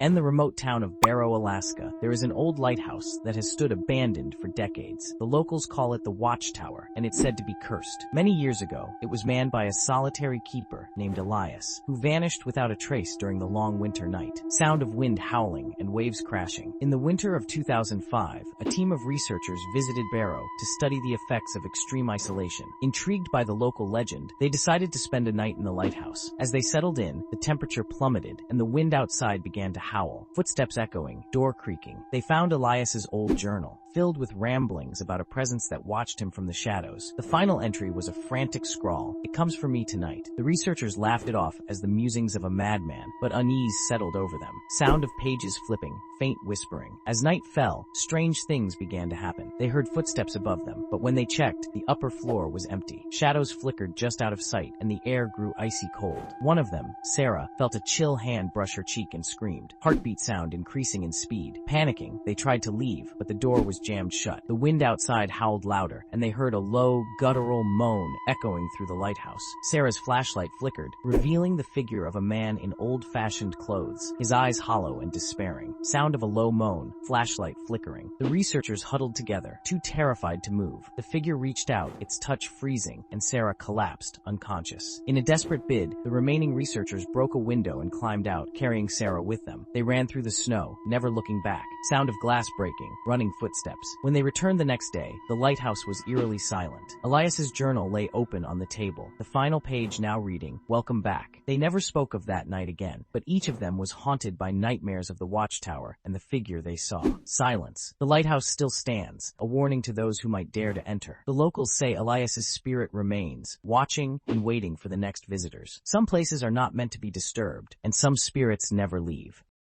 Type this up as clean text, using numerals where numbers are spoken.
In the remote town of Barrow, Alaska, there is an old lighthouse that has stood abandoned for decades. The locals call it the Watchtower, and it's said to be cursed. Many years ago, it was manned by a solitary keeper named Elias, who vanished without a trace during the long winter night. Sound of wind howling and waves crashing. In the winter of 2005, a team of researchers visited Barrow to study the effects of extreme isolation. Intrigued by the local legend, they decided to spend a night in the lighthouse. As they settled in, the temperature plummeted and the wind outside began to howl, footsteps echoing, door creaking. They found Elias's old journal, filled with ramblings about a presence that watched him from the shadows. The final entry was a frantic scrawl. "It comes for me tonight." The researchers laughed it off as the musings of a madman, but unease settled over them. Sound of pages flipping, faint whispering. As night fell, strange things began to happen. They heard footsteps above them, but when they checked, the upper floor was empty. Shadows flickered just out of sight, and the air grew icy cold. One of them, Sarah, felt a chill hand brush her cheek and screamed, heartbeat sound increasing in speed. Panicking, they tried to leave, but the door was jammed shut. The wind outside howled louder, and they heard a low, guttural moan echoing through the lighthouse. Sarah's flashlight flickered, revealing the figure of a man in old-fashioned clothes, his eyes hollow and despairing. Sound of a low moan, flashlight flickering. The researchers huddled together, too terrified to move. The figure reached out, its touch freezing, and Sarah collapsed, unconscious. In a desperate bid, the remaining researchers broke a window and climbed out, carrying Sarah with them. They ran through the snow, never looking back. Sound of glass breaking, running footsteps. When they returned the next day, the lighthouse was eerily silent. Elias's journal lay open on the table, the final page now reading, "Welcome back." They never spoke of that night again, but each of them was haunted by nightmares of the Watchtower and the figure they saw. Silence. The lighthouse still stands, a warning to those who might dare to enter. The locals say Elias's spirit remains, watching and waiting for the next visitors. Some places are not meant to be disturbed, and some spirits never leave.